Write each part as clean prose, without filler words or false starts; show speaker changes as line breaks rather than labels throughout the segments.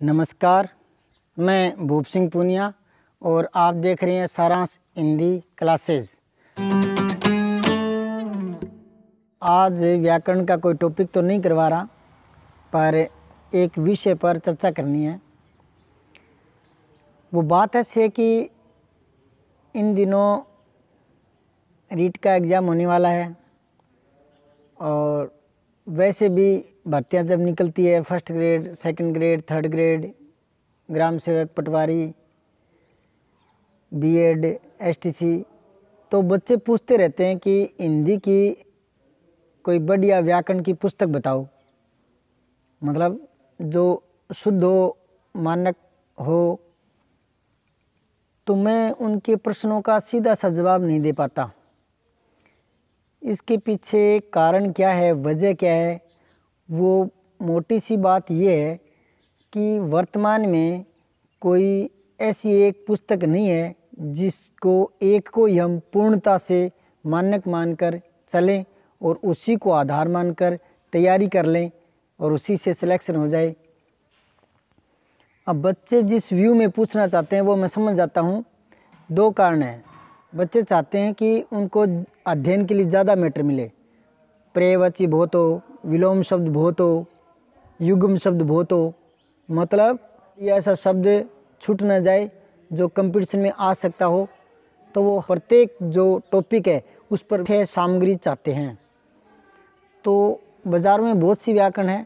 नमस्कार, मैं भूप सिंह पूनिया और आप देख रहे हैं सारांश हिंदी क्लासेस। आज व्याकरण का कोई टॉपिक तो नहीं करवा रहा, पर एक विषय पर चर्चा करनी है। वो बात ऐसी है कि इन दिनों रीट का एग्ज़ाम होने वाला है और वैसे भी भर्तियां जब निकलती है first grade, second grade, third grade, ग्राम सेवक, पटवारी, बीएड, एसटीसी, तो बच्चे पूछते रहते हैं कि हिंदी की कोई बढ़िया व्याकरण की पुस्तक बताओ, मतलब जो शुद्ध हो, मानक हो। तो मैं उनके प्रश्नों का सीधा सा जवाब नहीं दे पाता। इसके पीछे कारण क्या है, वजह क्या है? वो मोटी सी बात ये है कि वर्तमान में कोई ऐसी एक पुस्तक नहीं है जिसको एक को ही हम पूर्णता से मानक मानकर चलें और उसी को आधार मानकर तैयारी कर लें और उसी से सिलेक्शन हो जाए। अब बच्चे जिस व्यू में पूछना चाहते हैं वो मैं समझ जाता हूँ। दो कारण हैं। बच्चे चाहते हैं कि उनको अध्ययन के लिए ज़्यादा मैटर मिले, पर्यायवाची बहुत हो, विलोम शब्द बहुत हो, युग्म शब्द बहुत हो, मतलब ये ऐसा शब्द छूट न जाए जो कंपटीशन में आ सकता हो। तो वो प्रत्येक जो टॉपिक है उस पर सामग्री चाहते हैं। तो बाज़ार में बहुत सी व्याकरण है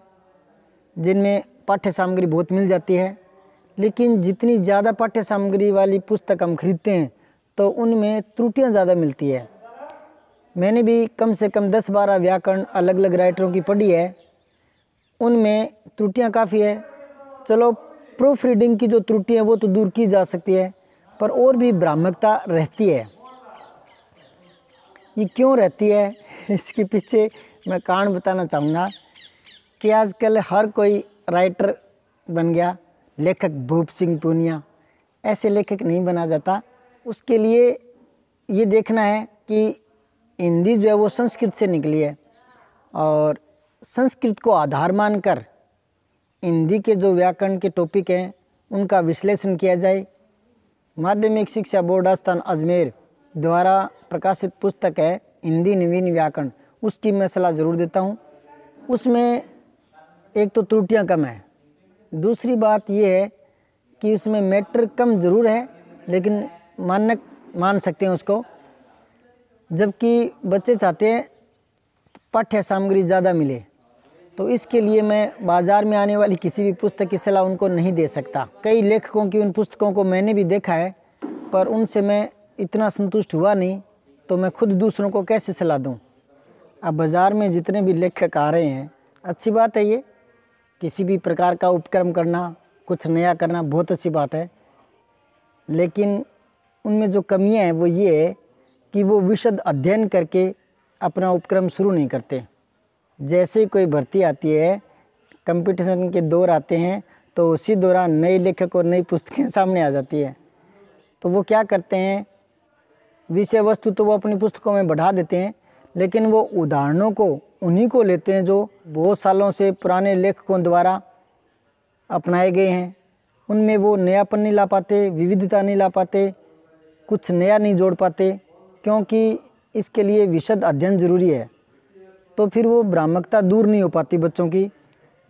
जिनमें पाठ्य सामग्री बहुत मिल जाती है, लेकिन जितनी ज़्यादा पाठ्य सामग्री वाली पुस्तक हम खरीदते हैं तो उनमें त्रुटियां ज़्यादा मिलती है। मैंने भी कम से कम 10-12 व्याकरण अलग अलग राइटरों की पढ़ी है, उनमें त्रुटियां काफ़ी है। चलो, प्रूफ रीडिंग की जो त्रुटि है वो तो दूर की जा सकती है, पर और भी भ्रामकता रहती है। ये क्यों रहती है, इसके पीछे मैं कारण बताना चाहूँगा कि आजकल हर कोई राइटर बन गया, लेखक भूप सिंह पूनिया। ऐसे लेखक नहीं बना जाता। उसके लिए ये देखना है कि हिंदी जो है वो संस्कृत से निकली है और संस्कृत को आधार मानकर हिंदी के जो व्याकरण के टॉपिक हैं उनका विश्लेषण किया जाए। माध्यमिक शिक्षा बोर्ड आस्थान अजमेर द्वारा प्रकाशित पुस्तक है हिंदी नवीन व्याकरण, उसकी मैं सलाह ज़रूर देता हूँ। उसमें एक तो त्रुटियाँ कम है, दूसरी बात ये है कि उसमें मैटर कम ज़रूर है लेकिन मानक मान सकते हैं उसको, जबकि बच्चे चाहते हैं पाठ्य सामग्री ज़्यादा मिले। तो इसके लिए मैं बाज़ार में आने वाली किसी भी पुस्तक की सलाह उनको नहीं दे सकता। कई लेखकों की उन पुस्तकों को मैंने भी देखा है, पर उनसे मैं इतना संतुष्ट हुआ नहीं, तो मैं खुद दूसरों को कैसे सलाह दूं। अब बाज़ार में जितने भी लेखक आ रहे हैं, अच्छी बात है, ये किसी भी प्रकार का उपक्रम करना, कुछ नया करना बहुत अच्छी बात है, लेकिन उनमें जो कमियां हैं वो ये है कि वो विशद अध्ययन करके अपना उपक्रम शुरू नहीं करते। जैसे कोई भर्ती आती है, कंपटीशन के दौर आते हैं, तो उसी दौरान नए लेखक और नई पुस्तकें सामने आ जाती है। तो वो क्या करते हैं, विषय वस्तु तो वो अपनी पुस्तकों में बढ़ा देते हैं, लेकिन वो उदाहरणों को उन्हीं को लेते हैं जो बहुत सालों से पुराने लेखकों द्वारा अपनाए गए हैं। उनमें वो नयापन नहीं ला पाते, विविधता नहीं ला पाते, कुछ नया नहीं जोड़ पाते, क्योंकि इसके लिए विशद अध्ययन ज़रूरी है। तो फिर वो भ्रामकता दूर नहीं हो पाती बच्चों की।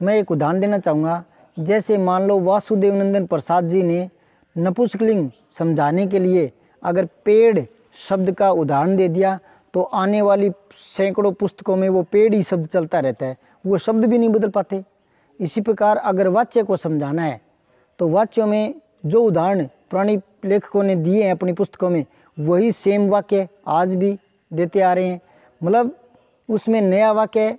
मैं एक उदाहरण देना चाहूँगा। जैसे मान लो वासुदेव नंदन प्रसाद जी ने नपुंसकलिंग समझाने के लिए अगर पेड़ शब्द का उदाहरण दे दिया तो आने वाली सैकड़ों पुस्तकों में वो पेड़ ही शब्द चलता रहता है, वो शब्द भी नहीं बदल पाते। इसी प्रकार अगर वाच्य को समझाना है तो वाच्यों में जो उदाहरण पुरानी लेखकों ने दिए हैं अपनी पुस्तकों में, वही सेम वाक्य आज भी देते आ रहे हैं। मतलब उसमें नया वाक्य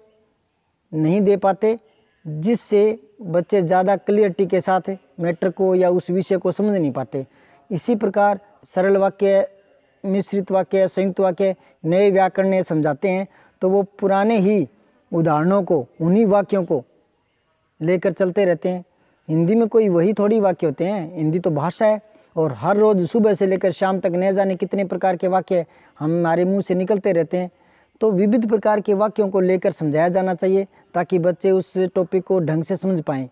नहीं दे पाते, जिससे बच्चे ज़्यादा क्लियरिटी के साथ मैटर को या उस विषय को समझ नहीं पाते। इसी प्रकार सरल वाक्य, मिश्रित वाक्य, संयुक्त वाक्य नए व्याकरण ने समझाते हैं तो वो पुराने ही उदाहरणों को, उन्हीं वाक्यों को लेकर चलते रहते हैं। हिंदी में कोई वही थोड़ी वाक्य होते हैं, हिंदी तो भाषा है और हर रोज़ सुबह से लेकर शाम तक न जाने कितने प्रकार के वाक्य हमारे मुंह से निकलते रहते हैं। तो विविध प्रकार के वाक्यों को लेकर समझाया जाना चाहिए ताकि बच्चे उस टॉपिक को ढंग से समझ पाएँ।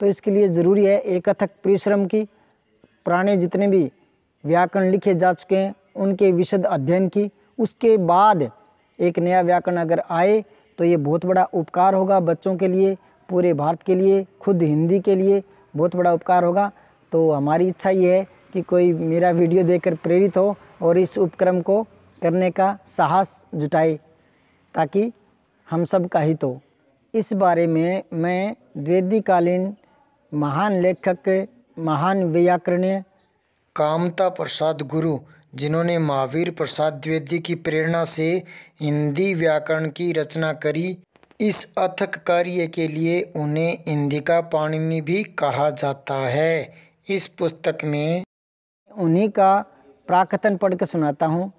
तो इसके लिए ज़रूरी है एक अथक परिश्रम की, पुराने जितने भी व्याकरण लिखे जा चुके हैं उनके विशद अध्ययन की, उसके बाद एक नया व्याकरण अगर आए तो ये बहुत बड़ा उपकार होगा बच्चों के लिए, पूरे भारत के लिए, खुद हिंदी के लिए बहुत बड़ा उपकार होगा। तो हमारी इच्छा ये है कि कोई मेरा वीडियो देखकर प्रेरित हो और इस उपक्रम को करने का साहस जुटाए ताकि हम सब का हित हो। इस बारे में मैं द्विवेदीकालीन महान लेखक, महान व्याकरणीय
कामता प्रसाद गुरु, जिन्होंने महावीर प्रसाद द्विवेदी की प्रेरणा से हिंदी व्याकरण की रचना करी, इस अथक कार्य के लिए उन्हें हिंदी का पाणिनि भी कहा जाता है। इस पुस्तक में
उन्हीं का प्राकथन पढ़ के सुनाता हूँ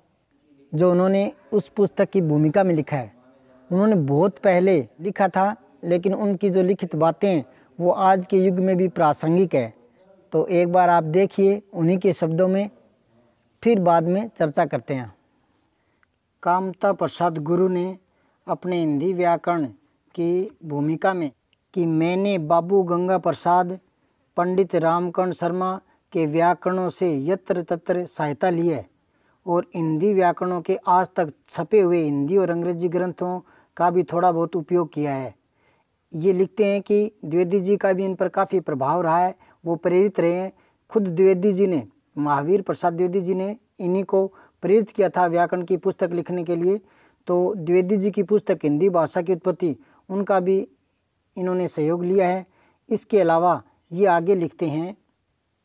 जो उन्होंने उस पुस्तक की भूमिका में लिखा है। उन्होंने बहुत पहले लिखा था, लेकिन उनकी जो लिखित बातें वो आज के युग में भी प्रासंगिक है। तो एक बार आप देखिए उन्हीं के शब्दों में, फिर बाद में चर्चा करते हैं। कामता प्रसाद गुरु ने अपने हिंदी व्याकरण की भूमिका में कि मैंने बाबू गंगा प्रसाद, पंडित रामकर्ण शर्मा के व्याकरणों से यत्र तत्र सहायता ली है और हिंदी व्याकरणों के आज तक छपे हुए हिंदी और अंग्रेजी ग्रंथों का भी थोड़ा बहुत उपयोग किया है। ये लिखते हैं कि द्विवेदी जी का भी इन पर काफ़ी प्रभाव रहा है, वो प्रेरित रहे हैं। खुद द्विवेदी जी ने, महावीर प्रसाद द्विवेदी जी ने इन्हीं को प्रेरित किया था व्याकरण की पुस्तक लिखने के लिए। तो द्विवेदी जी की पुस्तक हिंदी भाषा की उत्पत्ति, उनका भी इन्होंने सहयोग लिया है। इसके अलावा ये आगे लिखते हैं,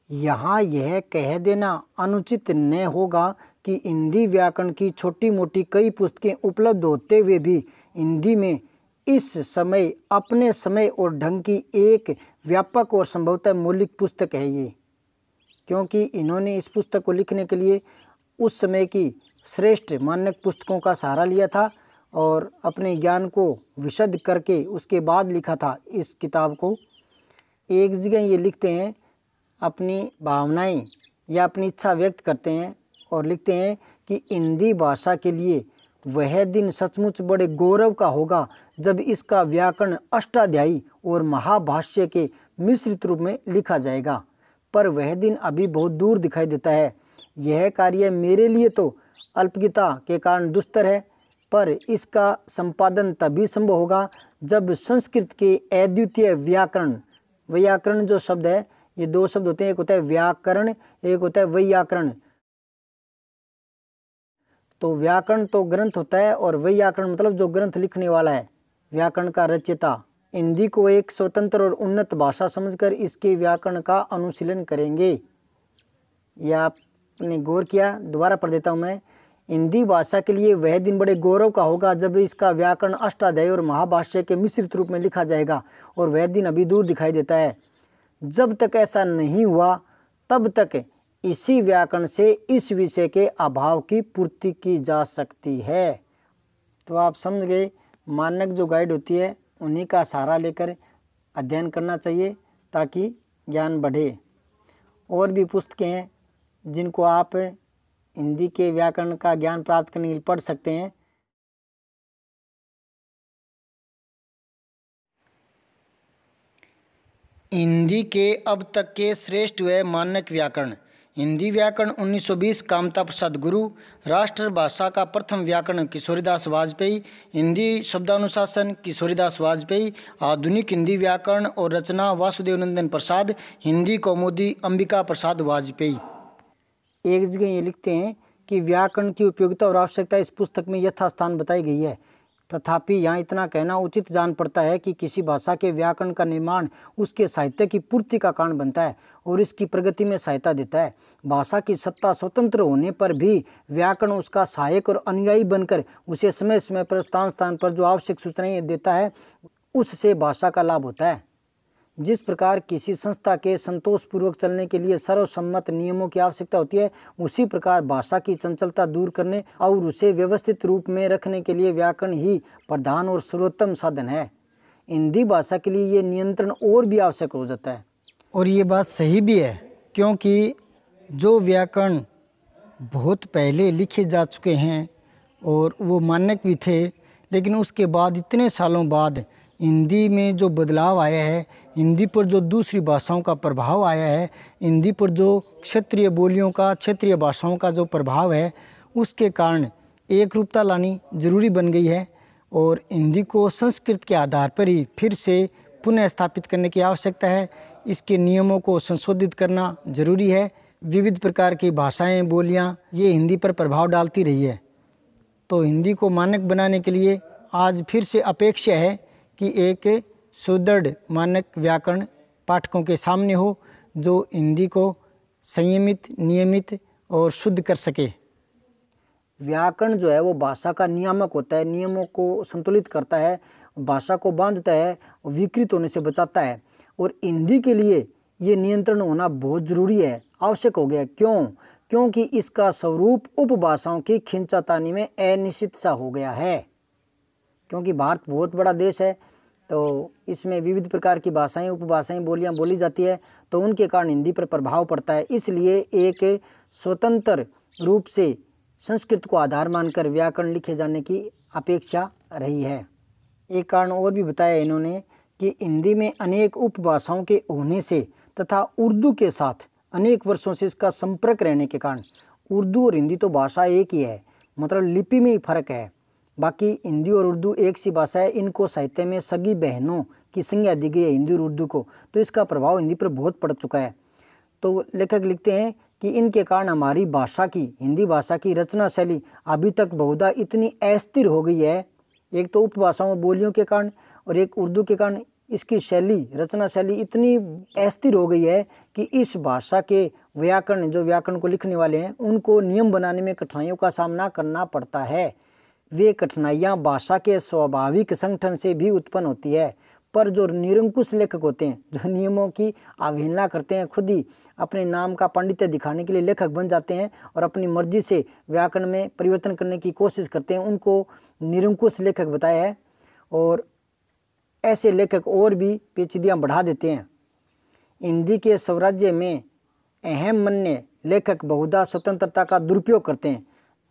यहाँ यह कह देना अनुचित न होगा कि हिंदी व्याकरण की छोटी मोटी कई पुस्तकें उपलब्ध होते हुए भी हिंदी में इस समय अपने समय और ढंग की एक व्यापक और संभवतः मौलिक पुस्तक है ये, क्योंकि इन्होंने इस पुस्तक को लिखने के लिए उस समय की श्रेष्ठ मानक पुस्तकों का सहारा लिया था और अपने ज्ञान को विशद करके उसके बाद लिखा था इस किताब को। एक जगह ये लिखते हैं, अपनी भावनाएं या अपनी इच्छा व्यक्त करते हैं और लिखते हैं कि हिंदी भाषा के लिए वह दिन सचमुच बड़े गौरव का होगा जब इसका व्याकरण अष्टाध्यायी और महाभाष्य के मिश्रित रूप में लिखा जाएगा, पर वह दिन अभी बहुत दूर दिखाई देता है। यह कार्य मेरे लिए तो अल्पज्ञता के कारण दुस्तर है, पर इसका संपादन तभी संभव होगा जब संस्कृत के अद्वितीय व्याकरण जो शब्द है, ये दो शब्द होते हैं, एक होता है व्याकरण, एक होता है वैयाकरण। तो व्याकरण तो ग्रंथ होता है और वैयाकरण मतलब जो ग्रंथ लिखने वाला है, व्याकरण का रचयिता। हिंदी को एक स्वतंत्र और उन्नत भाषा समझकर इसके व्याकरण का अनुशीलन करेंगे। यह आपने गौर किया, दोबारा पढ़ देता हूँ मैं। हिंदी भाषा के लिए वह दिन बड़े गौरव का होगा जब इसका व्याकरण अष्टाध्यायी और महाभाष्य के मिश्रित रूप में लिखा जाएगा, और वह दिन अभी दूर दिखाई देता है। जब तक ऐसा नहीं हुआ तब तक इसी व्याकरण से इस विषय के अभाव की पूर्ति की जा सकती है। तो आप समझ गए, मानक जो गाइड होती है उन्हीं का सहारा लेकर अध्ययन करना चाहिए ताकि ज्ञान बढ़े। और भी पुस्तकें हैं जिनको आप हिंदी के व्याकरण का ज्ञान प्राप्त करने के लिए पढ़ सकते हैं। हिंदी के अब तक के श्रेष्ठ व मानक व्याकरण। हिंदी व्याकरण 1920 कामता प्रसाद गुरु। राष्ट्रभाषा का प्रथम व्याकरण किशोरीदास वाजपेयी। हिंदी शब्दानुशासन किशोरीदास वाजपेयी। आधुनिक हिंदी व्याकरण और रचना वासुदेव नंदन प्रसाद। हिंदी कौमुदी अंबिका प्रसाद वाजपेयी। एक जगह ये लिखते हैं कि व्याकरण की उपयोगिता और आवश्यकता इस पुस्तक में यथास्थान बताई गई है, तथापि यहाँ इतना कहना उचित जान पड़ता है कि किसी भाषा के व्याकरण का निर्माण उसके साहित्य की पूर्ति का कारण बनता है और इसकी प्रगति में सहायता देता है। भाषा की सत्ता स्वतंत्र होने पर भी व्याकरण उसका सहायक और अनुयायी बनकर उसे समय समय पर स्थान स्थान पर जो आवश्यक सूचनाएं देता है, उससे भाषा का लाभ होता है। जिस प्रकार किसी संस्था के संतोषपूर्वक चलने के लिए सर्वसम्मत नियमों की आवश्यकता होती है, उसी प्रकार भाषा की चंचलता दूर करने और उसे व्यवस्थित रूप में रखने के लिए व्याकरण ही प्रधान और सर्वोत्तम साधन है। हिंदी भाषा के लिए ये नियंत्रण और भी आवश्यक हो जाता है। और ये बात सही भी है, क्योंकि जो व्याकरण बहुत पहले लिखे जा चुके हैं और वो मानक भी थे, लेकिन उसके बाद इतने सालों बाद हिंदी में जो बदलाव आया है, हिंदी पर जो दूसरी भाषाओं का प्रभाव आया है, हिंदी पर जो क्षेत्रीय बोलियों का, क्षेत्रीय भाषाओं का जो प्रभाव है, उसके कारण एक रूपता लानी जरूरी बन गई है और हिंदी को संस्कृत के आधार पर ही फिर से पुनः स्थापित करने की आवश्यकता है। इसके नियमों को संशोधित करना जरूरी है। विविध प्रकार की भाषाएं, बोलियां ये हिंदी पर प्रभाव डालती रही है, तो हिंदी को मानक बनाने के लिए आज फिर से अपेक्षा है कि एक सुदृढ़ मानक व्याकरण पाठकों के सामने हो, जो हिंदी को संयमित, नियमित और शुद्ध कर सके। व्याकरण जो है वो भाषा का नियामक होता है, नियमों को संतुलित करता है, भाषा को बांधता है, विकृत होने से बचाता है। और हिंदी के लिए ये नियंत्रण होना बहुत ज़रूरी है, आवश्यक हो गया। क्योंकि इसका स्वरूप उपभाषाओं की खींचातानी में अनिश्चित सा हो गया है। क्योंकि भारत बहुत बड़ा देश है, तो इसमें विविध प्रकार की भाषाएं, उपभाषाएं, बोलियां बोली जाती है, तो उनके कारण हिंदी पर प्रभाव पड़ता है। इसलिए एक स्वतंत्र रूप से संस्कृत को आधार मानकर व्याकरण लिखे जाने की अपेक्षा रही है। एक कारण और भी बताया इन्होंने कि हिंदी में अनेक उपभाषाओं के होने से तथा उर्दू के साथ अनेक वर्षों से इसका संपर्क रहने के कारण, उर्दू और हिंदी तो भाषा एक ही है, मतलब लिपि में ही फर्क है। बाकी हिंदी और उर्दू एक सी भाषा है। इनको साहित्य में सगी बहनों की संज्ञा दी गई है हिंदी और उर्दू को, तो इसका प्रभाव हिंदी पर बहुत पड़ चुका है। तो लेखक लिखते हैं कि इनके कारण हमारी भाषा की, हिंदी भाषा की रचना शैली अभी तक बहुधा इतनी अस्थिर हो गई है, एक तो उपभाषाओं और बोलियों के कारण और एक उर्दू के कारण इसकी शैली, रचना शैली इतनी अस्थिर हो गई है कि इस भाषा के व्याकरण, जो व्याकरण को लिखने वाले हैं, उनको नियम बनाने में कठिनाइयों का सामना करना पड़ता है। वे कठिनाइयाँ भाषा के स्वाभाविक संगठन से भी उत्पन्न होती है, पर जो निरंकुश लेखक होते हैं, जो नियमों की अवहेलना करते हैं, खुद ही अपने नाम का पांडित्य दिखाने के लिए लेखक बन जाते हैं और अपनी मर्जी से व्याकरण में परिवर्तन करने की कोशिश करते हैं, उनको निरंकुश लेखक बताया है। और ऐसे लेखक और भी पेचीदियाँ बढ़ा देते हैं। हिंदी के स्वराज्य में अहम मान्य लेखक बहुधा स्वतंत्रता का दुरुपयोग करते हैं।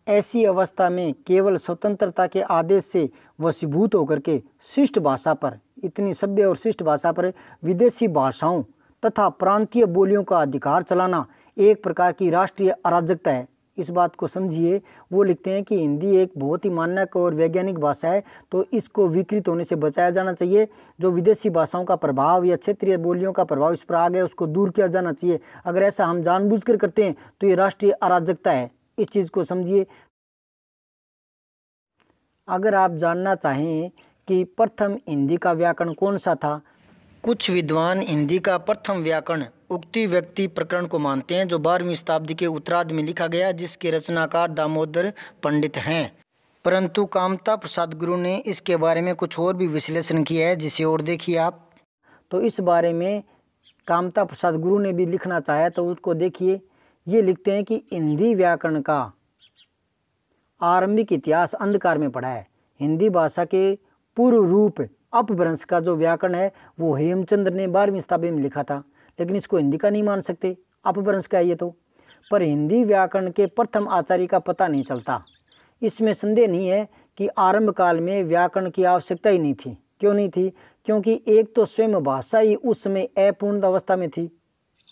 ऐसी अवस्था में केवल स्वतंत्रता के आदेश से वशीभूत होकर के शिष्ट भाषा पर, इतनी सभ्य और शिष्ट भाषा पर विदेशी भाषाओं तथा प्रांतीय बोलियों का अधिकार चलाना एक प्रकार की राष्ट्रीय अराजकता है। इस बात को समझिए। वो लिखते हैं कि हिंदी एक बहुत ही मानक और वैज्ञानिक भाषा है, तो इसको विकृत होने से बचाया जाना चाहिए। जो विदेशी भाषाओं का प्रभाव या क्षेत्रीय बोलियों का प्रभाव इस पर आ गया, उसको दूर किया जाना चाहिए। अगर ऐसा हम जानबूझकर करते हैं तो ये राष्ट्रीय अराजकता है, इस चीज़ को समझिए। अगर आप जानना चाहें कि प्रथम हिंदी का व्याकरण कौन सा था, कुछ विद्वान हिंदी का प्रथम व्याकरण उक्ति व्यक्ति प्रकरण को मानते हैं, जो 12वीं शताब्दी के उत्तरार्ध में लिखा गया, जिसके रचनाकार दामोदर पंडित हैं। परंतु कामता प्रसाद गुरु ने इसके बारे में कुछ और भी विश्लेषण किया है, जिसे और देखिए आप। तो इस बारे में कामता प्रसाद गुरु ने भी लिखना चाहा तो उसको देखिए। ये लिखते हैं कि हिंदी व्याकरण का आरंभिक इतिहास अंधकार में पड़ा है। हिंदी भाषा के पूर्व रूप अपभ्रंश का जो व्याकरण है वो हेमचंद्र ने 12वीं शताब्दी में लिखा था, लेकिन इसको हिंदी का नहीं मान सकते, अपभ्रंश का ये तो। पर हिंदी व्याकरण के प्रथम आचार्य का पता नहीं चलता। इसमें संदेह नहीं है कि आरंभ काल में व्याकरण की आवश्यकता ही नहीं थी। क्यों नहीं थी? क्योंकि एक तो स्वयं भाषा ही उस समय अपूर्ण अवस्था में थी,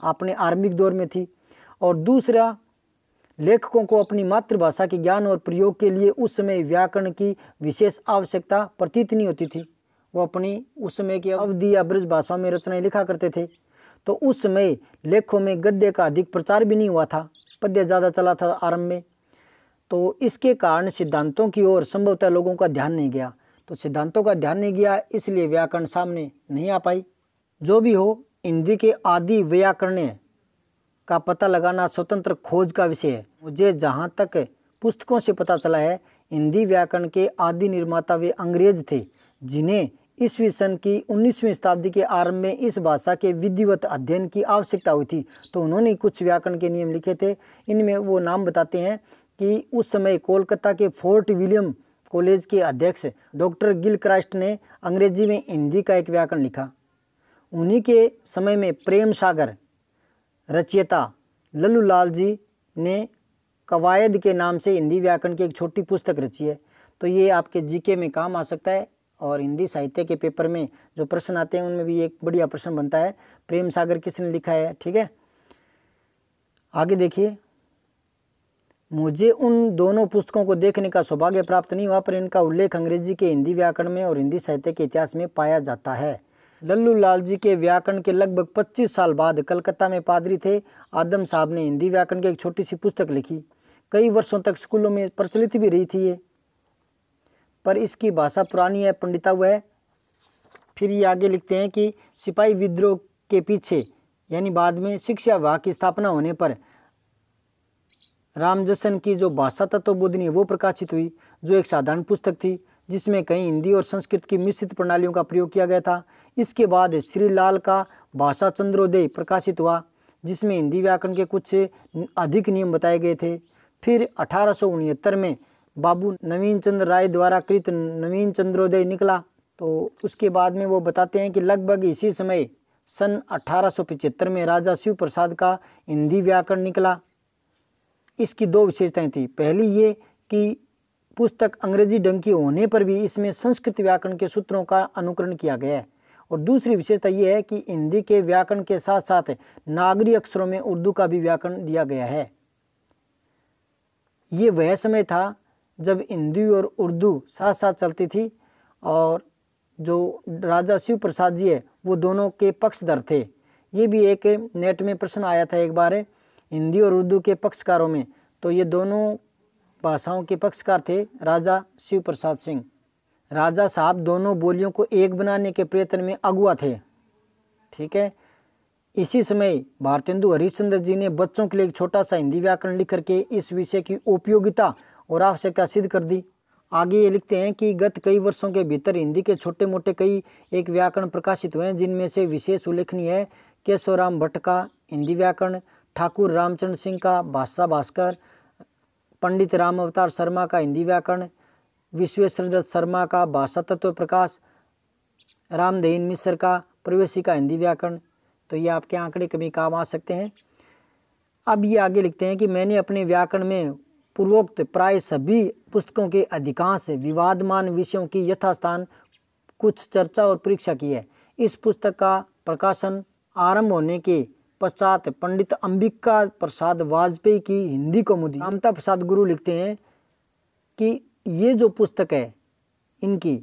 अपने आरंभिक दौर में थी, और दूसरा लेखकों को अपनी मातृभाषा के ज्ञान और प्रयोग के लिए उस समय व्याकरण की विशेष आवश्यकता प्रतीत नहीं होती थी। वो अपनी उस समय की अवधि या ब्रज भाषाओं में रचनाएं लिखा करते थे। तो उस समय लेखों में गद्य का अधिक प्रचार भी नहीं हुआ था, पद्य ज़्यादा चला था आरंभ में। तो इसके कारण सिद्धांतों की ओर संभवतः लोगों का ध्यान नहीं गया। तो सिद्धांतों का ध्यान नहीं गया, इसलिए व्याकरण सामने नहीं आ पाई। जो भी हो, हिंदी के आदि व्याकरण का पता लगाना स्वतंत्र खोज का विषय है। मुझे जहाँ तक पुस्तकों से पता चला है, हिंदी व्याकरण के आदि निर्माता वे अंग्रेज थे, जिन्हें ईस्वी सन की 19वीं शताब्दी के आरंभ में इस भाषा के विधिवत अध्ययन की आवश्यकता हुई थी। तो उन्होंने कुछ व्याकरण के नियम लिखे थे। इनमें वो नाम बताते हैं कि उस समय कोलकाता के फोर्ट विलियम कॉलेज के अध्यक्ष डॉक्टर गिलक्रास्ट ने अंग्रेजी में हिंदी का एक व्याकरण लिखा। उन्हीं के समय में प्रेम सागर रचयिता लल्लू लाल जी ने कवायद के नाम से हिंदी व्याकरण की एक छोटी पुस्तक रची है। तो ये आपके जीके में काम आ सकता है और हिंदी साहित्य के पेपर में जो प्रश्न आते हैं उनमें भी एक बढ़िया प्रश्न बनता है। प्रेम सागर किसने लिखा है, ठीक है। आगे देखिए, मुझे उन दोनों पुस्तकों को देखने का सौभाग्य प्राप्त नहीं हुआ, पर इनका उल्लेख अंग्रेजी के हिंदी व्याकरण में और हिंदी साहित्य के इतिहास में पाया जाता है। लल्लू लाल जी के व्याकरण के लगभग 25 साल बाद कलकत्ता में पादरी थे आदम साहब ने हिंदी व्याकरण की एक छोटी सी पुस्तक लिखी। कई वर्षों तक स्कूलों में प्रचलित भी रही थी ये, पर इसकी भाषा पुरानी है, पंडिताऊ है। फिर ये आगे लिखते हैं कि सिपाही विद्रोह के पीछे यानी बाद में शिक्षा विभाग की स्थापना होने पर रामजसन की जो भाषा तत्वबोधिनी वो प्रकाशित हुई, जो एक साधारण पुस्तक थी जिसमें कहीं हिंदी और संस्कृत की मिश्रित प्रणालियों का प्रयोग किया गया था। इसके बाद श्रीलाल का भाषा चंद्रोदय प्रकाशित हुआ, जिसमें हिंदी व्याकरण के कुछ अधिक नियम बताए गए थे। फिर 1869 में बाबू नवीन चंद्र राय द्वारा कृत नवीन चंद्रोदय निकला। तो उसके बाद में वो बताते हैं कि लगभग इसी समय सन 1875 में राजा शिव प्रसाद का हिंदी व्याकरण निकला। इसकी दो विशेषताएं थी। पहली ये कि पुस्तक अंग्रेजी ढंग की होने पर भी इसमें संस्कृत व्याकरण के सूत्रों का अनुकरण किया गया है, और दूसरी विशेषता ये है कि हिंदी के व्याकरण के साथ साथ नागरी अक्षरों में उर्दू का भी व्याकरण दिया गया है। ये वह समय था जब हिंदी और उर्दू साथ साथ चलती थी, और जो राजा शिव प्रसाद जी है वो दोनों के पक्षधर थे। ये भी एक नेट में प्रश्न आया था एक बार, हिंदी और उर्दू के पक्षकारों में, तो ये दोनों भाषाओं के पक्षकार थे राजा शिव प्रसाद सिंह। राजा साहब दोनों बोलियों को एक बनाने के प्रयत्न में अगुआ थे, ठीक है। इसी समय भारतेंदु हरिश्चंद्र जी ने बच्चों के लिए एक छोटा सा हिंदी व्याकरण लिख करके इस विषय की उपयोगिता और आवश्यकता सिद्ध कर दी। आगे ये लिखते हैं कि गत कई वर्षों के भीतर हिंदी के छोटे मोटे कई एक व्याकरण प्रकाशित हुए हैं, जिनमें से विशेष उल्लेखनीय है केशवराम भट्ट का हिंदी व्याकरण, ठाकुर रामचंद्र सिंह का भाषा भास्कर, पंडित राम अवतार शर्मा का हिंदी व्याकरण, विश्वेश्वर दत्त शर्मा का भाषा तत्व प्रकाश, रामदहीन मिश्र का प्रवेशी का हिंदी व्याकरण। तो ये आपके आंकड़े कभी काम आ सकते हैं। अब ये आगे लिखते हैं कि मैंने अपने व्याकरण में पूर्वोक्त प्राय सभी पुस्तकों के अधिकांश विवादमान विषयों की यथास्थान कुछ चर्चा और परीक्षा की है। इस पुस्तक का प्रकाशन आरंभ होने के पश्चात पंडित अंबिका प्रसाद वाजपेयी की हिंदी कौमुदी, रामता प्रसाद गुरु लिखते हैं कि ये जो पुस्तक है इनकी,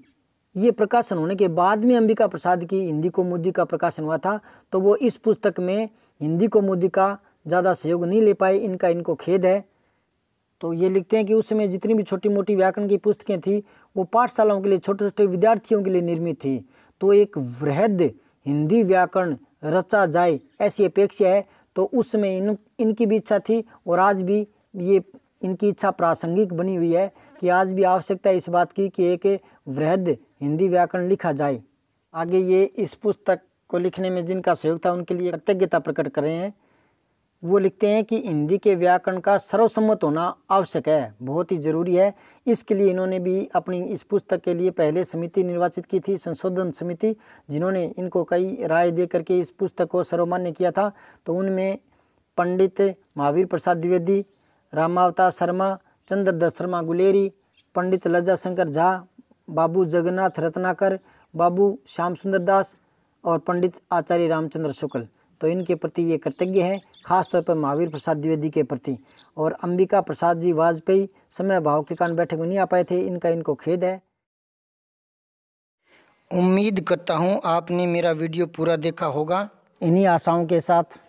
ये प्रकाशन होने के बाद में अंबिका प्रसाद की हिंदी कौमुदी का प्रकाशन हुआ था, तो वो इस पुस्तक में हिंदी कौमुदी का ज़्यादा सहयोग नहीं ले पाए, इनको खेद है। तो ये लिखते हैं कि उस समय जितनी भी छोटी मोटी व्याकरण की पुस्तकें थी वो पाठशालाओं के लिए, छोटे छोटे विद्यार्थियों के लिए निर्मित थी। तो एक वृहद हिंदी व्याकरण रचा जाए ऐसी अपेक्षा है। तो उस समय इनकी भी इच्छा थी, और आज भी ये इनकी इच्छा प्रासंगिक बनी हुई है कि आज भी आवश्यकता है इस बात की कि एक वृहद हिंदी व्याकरण लिखा जाए। आगे ये इस पुस्तक को लिखने में जिनका सहयोग था उनके लिए कृतज्ञता प्रकट कर रहे हैं। वो लिखते हैं कि हिंदी के व्याकरण का सर्वसम्मत होना आवश्यक है, बहुत ही ज़रूरी है। इसके लिए इन्होंने भी अपनी इस पुस्तक के लिए पहले समिति निर्वाचित की थी, संशोधन समिति, जिन्होंने इनको कई राय दे करके इस पुस्तक को सर्वमान्य किया था। तो उनमें पंडित महावीर प्रसाद द्विवेदी, रामावतार शर्मा, चंद्रदत्त शर्मा गुलेरी, पंडित लज्जा शंकर झा, बाबू जगन्नाथ रत्नाकर, बाबू श्याम सुंदर दास और पंडित आचार्य रामचंद्र शुक्ल। तो इनके प्रति ये कृतज्ञ है, खासतौर पर महावीर प्रसाद द्विवेदी के प्रति। और अंबिका प्रसाद जी वाजपेयी समय अभाव के कारण बैठक में नहीं आ पाए थे, इनको खेद है।
उम्मीद करता हूँ आपने मेरा वीडियो पूरा देखा होगा।
इन्हीं आशाओं के साथ